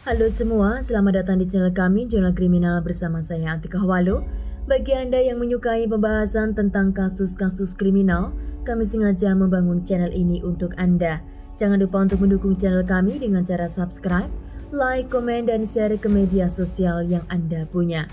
Halo semua, selamat datang di channel kami Jurnal Kriminal bersama saya Atika Hawalo. Bagi Anda yang menyukai pembahasan tentang kasus-kasus kriminal, kami sengaja membangun channel ini untuk Anda. Jangan lupa untuk mendukung channel kami dengan cara subscribe, like, komen, dan share ke media sosial yang Anda punya.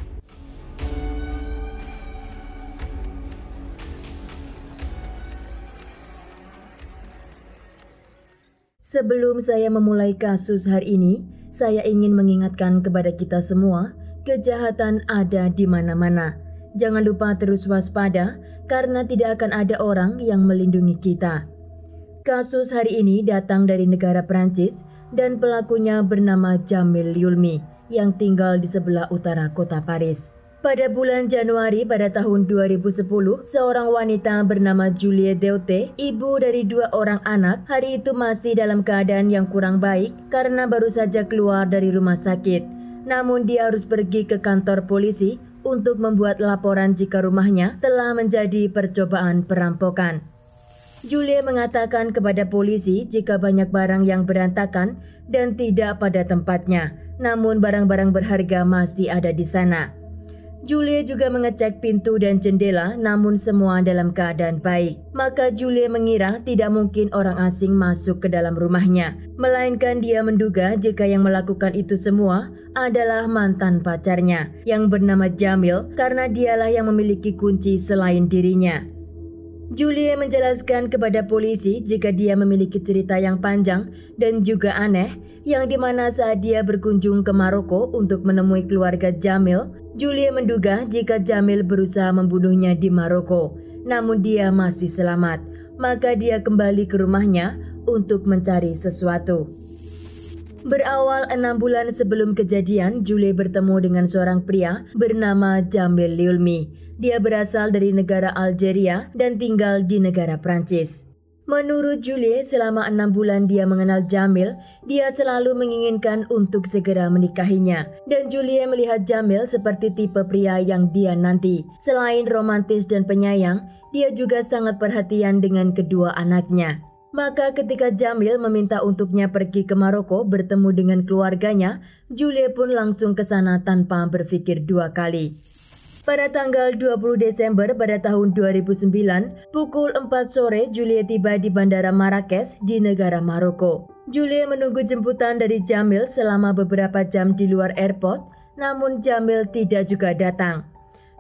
Sebelum saya memulai kasus hari ini, saya ingin mengingatkan kepada kita semua, kejahatan ada di mana-mana. Jangan lupa terus waspada, karena tidak akan ada orang yang melindungi kita. Kasus hari ini datang dari negara Prancis dan pelakunya bernama Jamil Yulmi yang tinggal di sebelah utara kota Paris. Pada bulan Januari pada tahun 2010, seorang wanita bernama Julie Deote, ibu dari 2 orang anak, hari itu masih dalam keadaan yang kurang baik karena baru saja keluar dari rumah sakit. Namun dia harus pergi ke kantor polisi untuk membuat laporan jika rumahnya telah menjadi percobaan perampokan. Julie mengatakan kepada polisi jika banyak barang yang berantakan dan tidak pada tempatnya, namun barang-barang berharga masih ada di sana. Julie juga mengecek pintu dan jendela, namun semua dalam keadaan baik. Maka Julie mengira tidak mungkin orang asing masuk ke dalam rumahnya, melainkan dia menduga jika yang melakukan itu semua adalah mantan pacarnya yang bernama Jamil, karena dialah yang memiliki kunci selain dirinya. Julie menjelaskan kepada polisi jika dia memiliki cerita yang panjang dan juga aneh, yang dimana saat dia berkunjung ke Maroko untuk menemui keluarga Jamil, Julie menduga jika Jamil berusaha membunuhnya di Maroko, namun dia masih selamat. Maka dia kembali ke rumahnya untuk mencari sesuatu. Berawal 6 bulan sebelum kejadian, Julie bertemu dengan seorang pria bernama Jamil Yulmi. Dia berasal dari negara Algeria dan tinggal di negara Prancis. Menurut Julie, selama 6 bulan dia mengenal Jamil, dia selalu menginginkan untuk segera menikahinya. Dan Julie melihat Jamil seperti tipe pria yang dia nanti. Selain romantis dan penyayang, dia juga sangat perhatian dengan kedua anaknya. Maka ketika Jamil meminta untuknya pergi ke Maroko bertemu dengan keluarganya, Julie pun langsung ke sana tanpa berpikir 2 kali. Pada tanggal 20 Desember pada tahun 2009, pukul 4 sore Julie tiba di Bandara Marrakesh di negara Maroko. Julie menunggu jemputan dari Jamil selama beberapa jam di luar airport, namun Jamil tidak juga datang.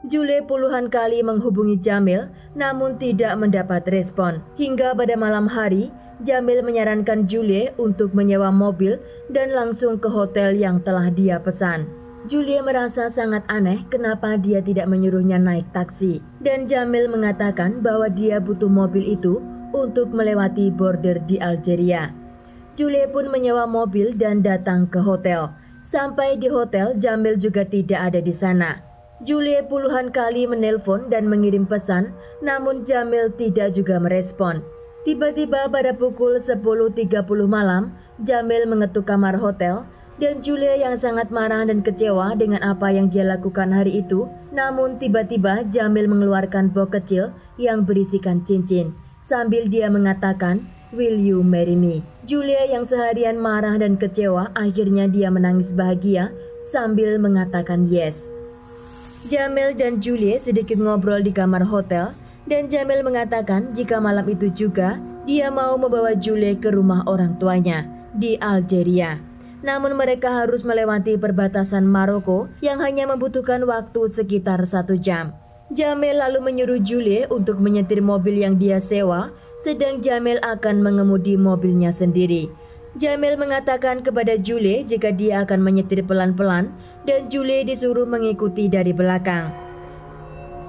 Julie puluhan kali menghubungi Jamil, namun tidak mendapat respon. Hingga pada malam hari, Jamil menyarankan Julie untuk menyewa mobil dan langsung ke hotel yang telah dia pesan. Julie merasa sangat aneh kenapa dia tidak menyuruhnya naik taksi, dan Jamil mengatakan bahwa dia butuh mobil itu untuk melewati border di Algeria. Julie pun menyewa mobil dan datang ke hotel. Sampai di hotel, Jamil juga tidak ada di sana. Julie puluhan kali menelpon dan mengirim pesan, namun Jamil tidak juga merespon. Tiba-tiba pada pukul 10.30 malam, Jamil mengetuk kamar hotel, dan Julie yang sangat marah dan kecewa dengan apa yang dia lakukan hari itu, namun tiba-tiba Jamil mengeluarkan box kecil yang berisikan cincin, sambil dia mengatakan, "Will you marry me?" Julie yang seharian marah dan kecewa, akhirnya dia menangis bahagia sambil mengatakan yes. Jamil dan Julie sedikit ngobrol di kamar hotel, dan Jamil mengatakan jika malam itu juga dia mau membawa Julie ke rumah orang tuanya di Algeria. Namun mereka harus melewati perbatasan Maroko yang hanya membutuhkan waktu sekitar 1 jam. Jamil lalu menyuruh Julie untuk menyetir mobil yang dia sewa, sedang Jamil akan mengemudi mobilnya sendiri. Jamil mengatakan kepada Julie jika dia akan menyetir pelan-pelan, dan Julie disuruh mengikuti dari belakang.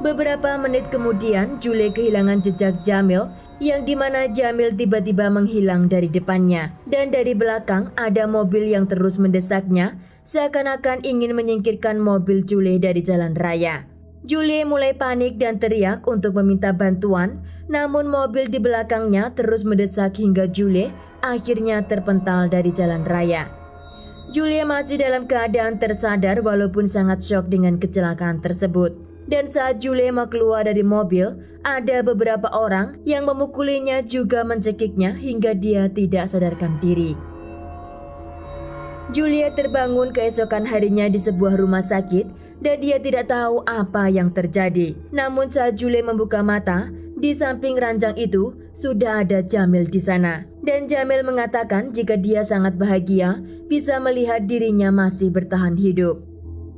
Beberapa menit kemudian, Julie kehilangan jejak Jamil, yang dimana Jamil tiba-tiba menghilang dari depannya, dan dari belakang ada mobil yang terus mendesaknya, seakan-akan ingin menyingkirkan mobil Julie dari jalan raya. Julie mulai panik dan teriak untuk meminta bantuan, namun mobil di belakangnya terus mendesak hingga Julie akhirnya terpental dari jalan raya. Julie masih dalam keadaan tersadar walaupun sangat syok dengan kecelakaan tersebut. Dan saat Julie mau keluar dari mobil, ada beberapa orang yang memukulinya juga mencekiknya hingga dia tidak sadarkan diri. Julia terbangun keesokan harinya di sebuah rumah sakit dan dia tidak tahu apa yang terjadi. Namun saat Julia membuka mata, di samping ranjang itu sudah ada Jamil di sana. Dan Jamil mengatakan jika dia sangat bahagia bisa melihat dirinya masih bertahan hidup.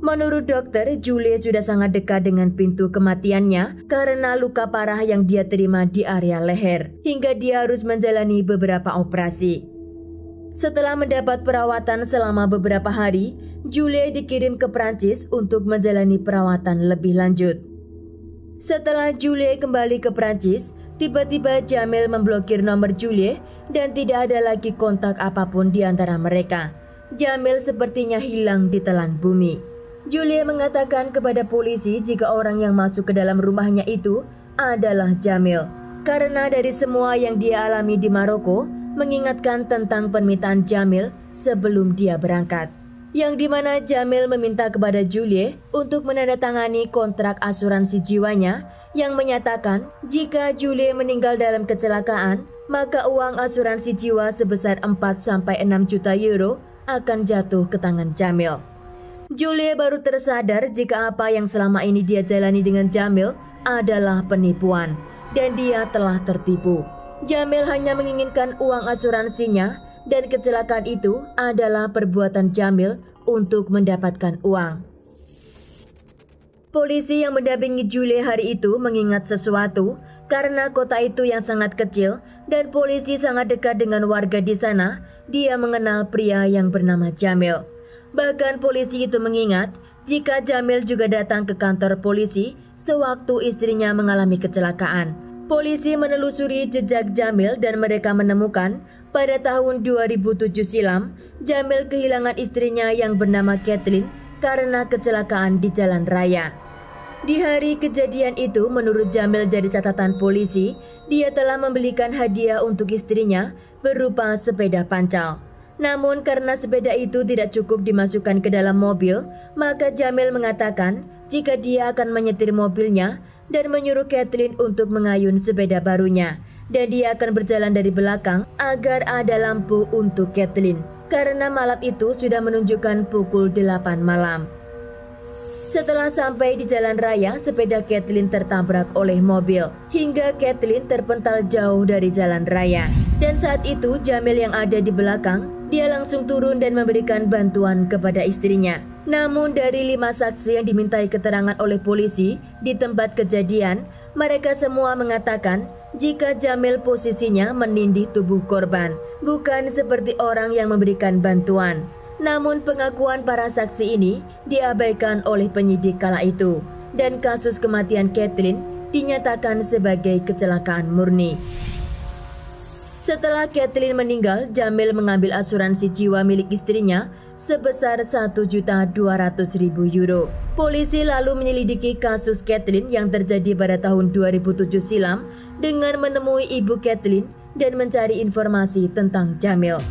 Menurut dokter, Julia sudah sangat dekat dengan pintu kematiannya karena luka parah yang dia terima di area leher, hingga dia harus menjalani beberapa operasi. Setelah mendapat perawatan selama beberapa hari, Julia dikirim ke Prancis untuk menjalani perawatan lebih lanjut. Setelah Julia kembali ke Prancis, tiba-tiba Jamil memblokir nomor Julia dan tidak ada lagi kontak apapun di antara mereka. Jamil sepertinya hilang di telan bumi. Julia mengatakan kepada polisi jika orang yang masuk ke dalam rumahnya itu adalah Jamil. Karena dari semua yang dia alami di Maroko, mengingatkan tentang permintaan Jamil sebelum dia berangkat. Yang dimana Jamil meminta kepada Julia untuk menandatangani kontrak asuransi jiwanya yang menyatakan jika Julia meninggal dalam kecelakaan, maka uang asuransi jiwa sebesar 4-6 juta euro akan jatuh ke tangan Jamil. Julia baru tersadar jika apa yang selama ini dia jalani dengan Jamil adalah penipuan dan dia telah tertipu. Jamil hanya menginginkan uang asuransinya dan kecelakaan itu adalah perbuatan Jamil untuk mendapatkan uang. Polisi yang mendampingi Julia hari itu mengingat sesuatu karena kota itu yang sangat kecil dan polisi sangat dekat dengan warga di sana. Dia mengenal pria yang bernama Jamil. Bahkan polisi itu mengingat jika Jamil juga datang ke kantor polisi sewaktu istrinya mengalami kecelakaan. Polisi menelusuri jejak Jamil dan mereka menemukan pada tahun 2007 silam, Jamil kehilangan istrinya yang bernama Kathleen karena kecelakaan di jalan raya. Di hari kejadian itu, menurut Jamil dari catatan polisi, dia telah membelikan hadiah untuk istrinya berupa sepeda pancal. Namun karena sepeda itu tidak cukup dimasukkan ke dalam mobil, maka Jamil mengatakan jika dia akan menyetir mobilnya dan menyuruh Kathleen untuk mengayun sepeda barunya. Dan dia akan berjalan dari belakang agar ada lampu untuk Kathleen. Karena malam itu sudah menunjukkan pukul 8 malam. Setelah sampai di jalan raya, sepeda Kathleen tertabrak oleh mobil hingga Kathleen terpental jauh dari jalan raya. Dan saat itu Jamil yang ada di belakang, dia langsung turun dan memberikan bantuan kepada istrinya. Namun dari 5 saksi yang dimintai keterangan oleh polisi di tempat kejadian, mereka semua mengatakan jika Jamil posisinya menindih tubuh korban, bukan seperti orang yang memberikan bantuan. Namun pengakuan para saksi ini diabaikan oleh penyidik kala itu dan kasus kematian Kathleen dinyatakan sebagai kecelakaan murni. Setelah Kathleen meninggal, Jamil mengambil asuransi jiwa milik istrinya sebesar 1.200.000 euro. Polisi lalu menyelidiki kasus Kathleen yang terjadi pada tahun 2007 silam dengan menemui ibu Kathleen dan mencari informasi tentang Jamil.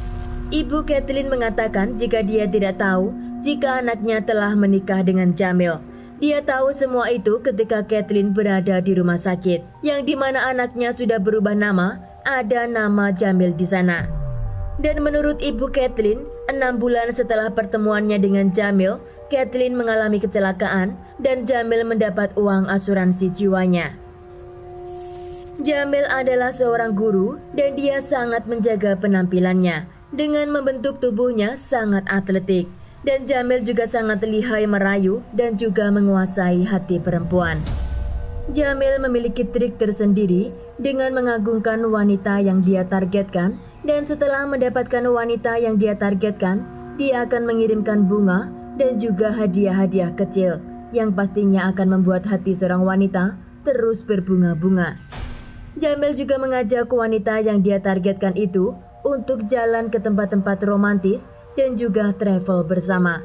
Ibu Kathleen mengatakan jika dia tidak tahu jika anaknya telah menikah dengan Jamil. Dia tahu semua itu ketika Kathleen berada di rumah sakit, yang dimana anaknya sudah berubah nama, ada nama Jamil di sana. Dan menurut ibu Kathleen, 6 bulan setelah pertemuannya dengan Jamil, Kathleen mengalami kecelakaan dan Jamil mendapat uang asuransi jiwanya. Jamil adalah seorang guru dan dia sangat menjaga penampilannya dengan membentuk tubuhnya sangat atletik. Dan Jamil juga sangat lihai merayu dan juga menguasai hati perempuan. Jamil memiliki trik tersendiri dengan mengagungkan wanita yang dia targetkan, dan setelah mendapatkan wanita yang dia targetkan, dia akan mengirimkan bunga dan juga hadiah-hadiah kecil yang pastinya akan membuat hati seorang wanita terus berbunga-bunga. Jamil juga mengajak wanita yang dia targetkan itu untuk jalan ke tempat-tempat romantis dan juga travel bersama.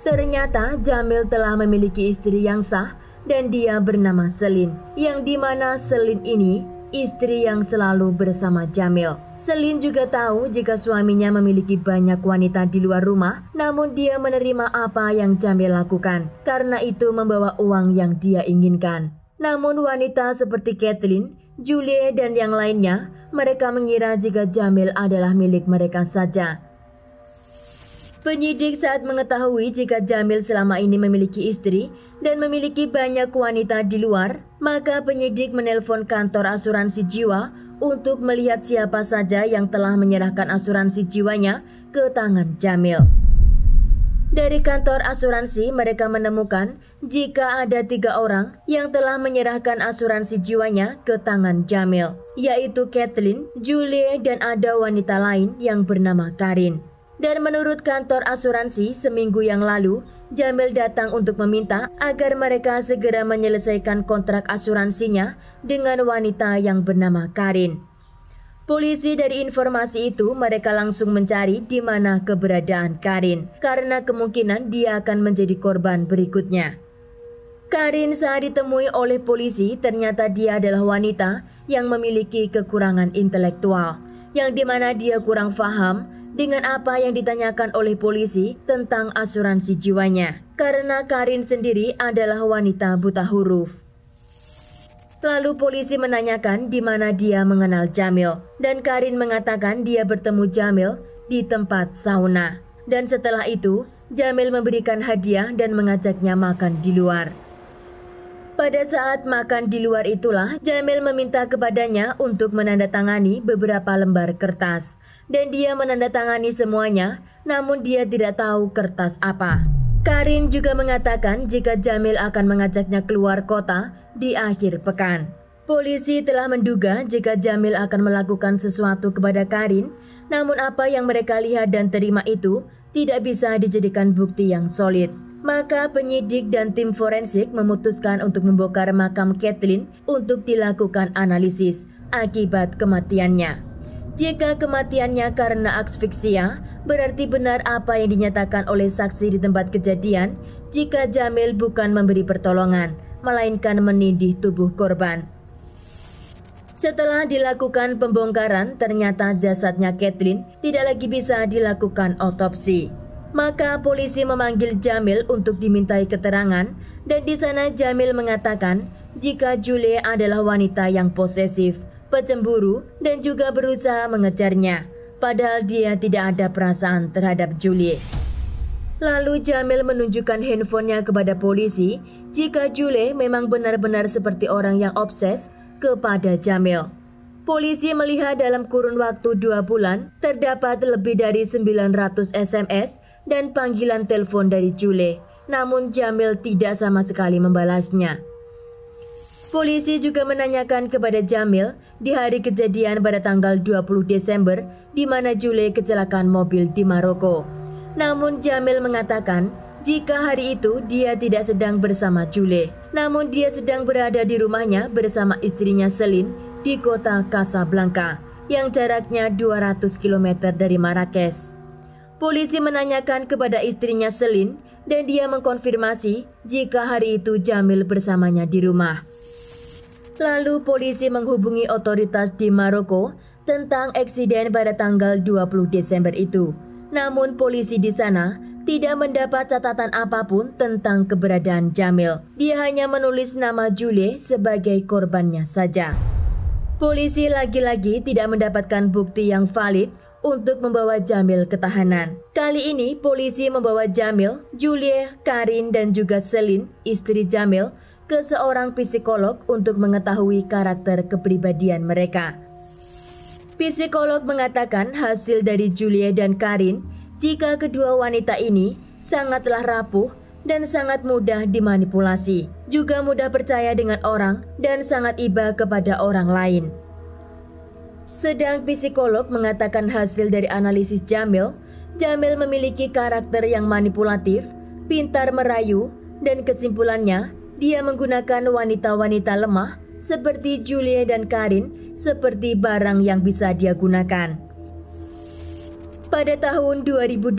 Ternyata Jamil telah memiliki istri yang sah dan dia bernama Selin, yang dimana Selin ini istri yang selalu bersama Jamil. Selin juga tahu jika suaminya memiliki banyak wanita di luar rumah, namun dia menerima apa yang Jamil lakukan karena itu membawa uang yang dia inginkan. Namun wanita seperti Kathleen, Julia dan yang lainnya, mereka mengira jika Jamil adalah milik mereka saja. Penyidik saat mengetahui jika Jamil selama ini memiliki istri dan memiliki banyak wanita di luar, maka penyidik menelpon kantor asuransi jiwa untuk melihat siapa saja yang telah menyerahkan asuransi jiwanya ke tangan Jamil. Dari kantor asuransi mereka menemukan jika ada 3 orang yang telah menyerahkan asuransi jiwanya ke tangan Jamil, yaitu Kathleen, Julie, dan ada wanita lain yang bernama Karin. Dan menurut kantor asuransi, seminggu yang lalu, Jamil datang untuk meminta agar mereka segera menyelesaikan kontrak asuransinya dengan wanita yang bernama Karin. Polisi dari informasi itu mereka langsung mencari di mana keberadaan Karin, karena kemungkinan dia akan menjadi korban berikutnya. Karin saat ditemui oleh polisi ternyata dia adalah wanita yang memiliki kekurangan intelektual, yang dimana dia kurang paham dengan apa yang ditanyakan oleh polisi tentang asuransi jiwanya, karena Karin sendiri adalah wanita buta huruf. Lalu polisi menanyakan di mana dia mengenal Jamil, dan Karin mengatakan dia bertemu Jamil di tempat sauna. Dan setelah itu, Jamil memberikan hadiah dan mengajaknya makan di luar. Pada saat makan di luar itulah, Jamil meminta kepadanya untuk menandatangani beberapa lembar kertas. Dan dia menandatangani semuanya, namun dia tidak tahu kertas apa. Karin juga mengatakan jika Jamil akan mengajaknya keluar kota di akhir pekan. Polisi telah menduga jika Jamil akan melakukan sesuatu kepada Karin, namun apa yang mereka lihat dan terima itu tidak bisa dijadikan bukti yang solid. Maka penyidik dan tim forensik memutuskan untuk membongkar makam Kathleen untuk dilakukan analisis akibat kematiannya. Jika kematiannya karena asfiksia, berarti benar apa yang dinyatakan oleh saksi di tempat kejadian jika Jamil bukan memberi pertolongan, melainkan menindih tubuh korban. Setelah dilakukan pembongkaran, ternyata jasadnya Kathleen tidak lagi bisa dilakukan otopsi. Maka polisi memanggil Jamil untuk dimintai keterangan, dan di sana Jamil mengatakan jika Julie adalah wanita yang posesif, pecemburu, dan juga berusaha mengejarnya, padahal dia tidak ada perasaan terhadap Julie. Lalu Jamil menunjukkan handphonenya kepada polisi jika Julie memang benar-benar seperti orang yang obses kepada Jamil. Polisi melihat dalam kurun waktu 2 bulan terdapat lebih dari 900 SMS dan panggilan telepon dari Julie, namun Jamil tidak sama sekali membalasnya. Polisi juga menanyakan kepada Jamil di hari kejadian pada tanggal 20 Desember di mana Julie kecelakaan mobil di Maroko. Namun Jamil mengatakan jika hari itu dia tidak sedang bersama Julie, namun dia sedang berada di rumahnya bersama istrinya Celine di kota Casablanca yang jaraknya 200 km dari Marrakesh. Polisi menanyakan kepada istrinya Celine dan dia mengkonfirmasi jika hari itu Jamil bersamanya di rumah. Lalu polisi menghubungi otoritas di Maroko tentang eksiden pada tanggal 20 Desember itu. Namun polisi di sana tidak mendapat catatan apapun tentang keberadaan Jamil. Dia hanya menulis nama Julie sebagai korbannya saja. Polisi lagi-lagi tidak mendapatkan bukti yang valid untuk membawa Jamil ke tahanan. Kali ini polisi membawa Jamil, Julie, Karin, dan juga Celine, istri Jamil, ke seorang psikolog untuk mengetahui karakter kepribadian mereka. Psikolog mengatakan hasil dari Julie dan Karin jika kedua wanita ini sangatlah rapuh dan sangat mudah dimanipulasi, juga mudah percaya dengan orang dan sangat iba kepada orang lain. Sedang psikolog mengatakan hasil dari analisis Jamil memiliki karakter yang manipulatif, pintar merayu, dan kesimpulannya dia menggunakan wanita-wanita lemah seperti Julie dan Karin seperti barang yang bisa dia gunakan. Pada tahun 2012,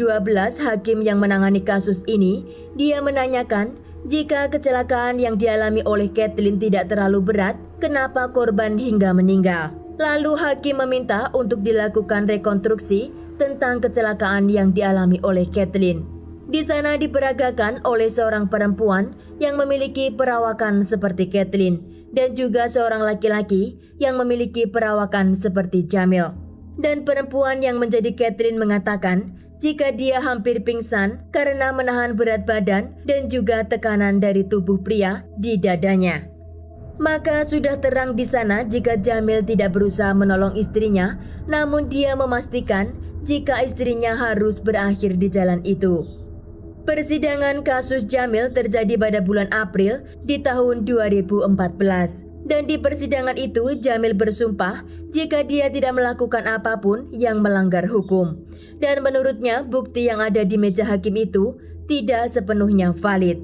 hakim yang menangani kasus ini, dia menanyakan jika kecelakaan yang dialami oleh Kathleen tidak terlalu berat, kenapa korban hingga meninggal. Lalu hakim meminta untuk dilakukan rekonstruksi tentang kecelakaan yang dialami oleh Kathleen. Di sana diperagakan oleh seorang perempuan yang memiliki perawakan seperti Kathleen dan juga seorang laki-laki yang memiliki perawakan seperti Jamil. Dan perempuan yang menjadi Kathleen mengatakan jika dia hampir pingsan karena menahan berat badan dan juga tekanan dari tubuh pria di dadanya. Maka sudah terang di sana jika Jamil tidak berusaha menolong istrinya, namun dia memastikan jika istrinya harus berakhir di jalan itu. Persidangan kasus Jamil terjadi pada bulan April di tahun 2014. Dan di persidangan itu Jamil bersumpah jika dia tidak melakukan apapun yang melanggar hukum. Dan menurutnya bukti yang ada di meja hakim itu tidak sepenuhnya valid.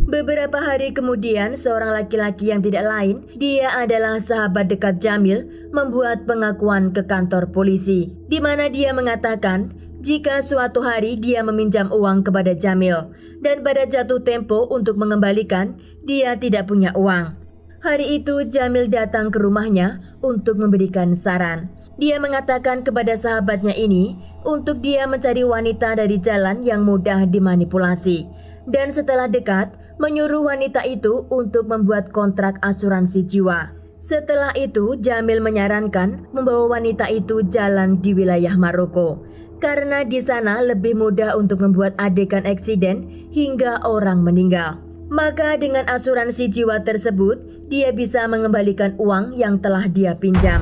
Beberapa hari kemudian seorang laki-laki yang tidak lain, dia adalah sahabat dekat Jamil, membuat pengakuan ke kantor polisi, di mana dia mengatakan jika suatu hari dia meminjam uang kepada Jamil dan pada jatuh tempo untuk mengembalikan, dia tidak punya uang. Hari itu Jamil datang ke rumahnya untuk memberikan saran. Dia mengatakan kepada sahabatnya ini untuk dia mencari wanita dari jalan yang mudah dimanipulasi. Dan setelah dekat, menyuruh wanita itu untuk membuat kontrak asuransi jiwa. Setelah itu, Jamil menyarankan membawa wanita itu jalan di wilayah Maroko. Karena di sana lebih mudah untuk membuat adegan eksiden hingga orang meninggal. Maka dengan asuransi jiwa tersebut, dia bisa mengembalikan uang yang telah dia pinjam.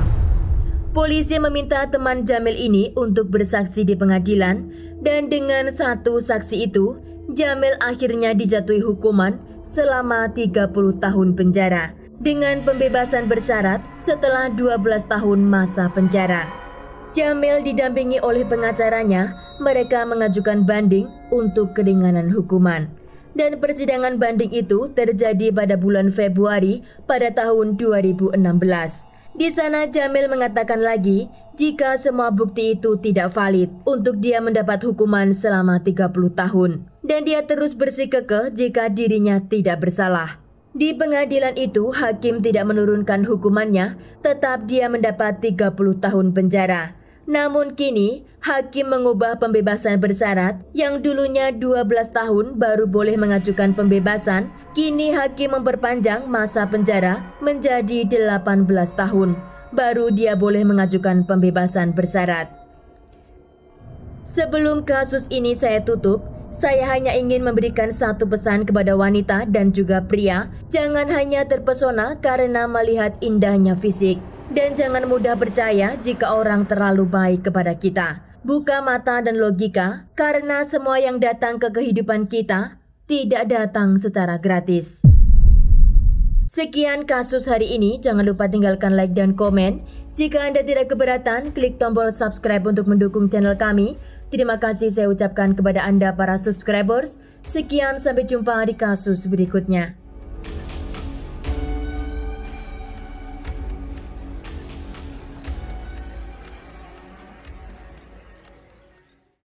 Polisi meminta teman Jamil ini untuk bersaksi di pengadilan dan dengan satu saksi itu, Jamil akhirnya dijatuhi hukuman selama 30 tahun penjara dengan pembebasan bersyarat setelah 12 tahun masa penjara. Jamil didampingi oleh pengacaranya, mereka mengajukan banding untuk keringanan hukuman. Dan persidangan banding itu terjadi pada bulan Februari pada tahun 2016. Di sana Jamil mengatakan lagi jika semua bukti itu tidak valid untuk dia mendapat hukuman selama 30 tahun. Dan dia terus bersikukuh jika dirinya tidak bersalah. Di pengadilan itu hakim tidak menurunkan hukumannya, tetap dia mendapat 30 tahun penjara. Namun kini, hakim mengubah pembebasan bersyarat yang dulunya 12 tahun baru boleh mengajukan pembebasan. Kini hakim memperpanjang masa penjara menjadi 18 tahun, baru dia boleh mengajukan pembebasan bersyarat. Sebelum kasus ini saya tutup, saya hanya ingin memberikan satu pesan kepada wanita dan juga pria. Jangan hanya terpesona karena melihat indahnya fisik. Dan jangan mudah percaya jika orang terlalu baik kepada kita. Buka mata dan logika, karena semua yang datang ke kehidupan kita tidak datang secara gratis. Sekian kasus hari ini, jangan lupa tinggalkan like dan komen. Jika Anda tidak keberatan, klik tombol subscribe untuk mendukung channel kami. Terima kasih saya ucapkan kepada Anda para subscribers. Sekian, sampai jumpa di kasus berikutnya.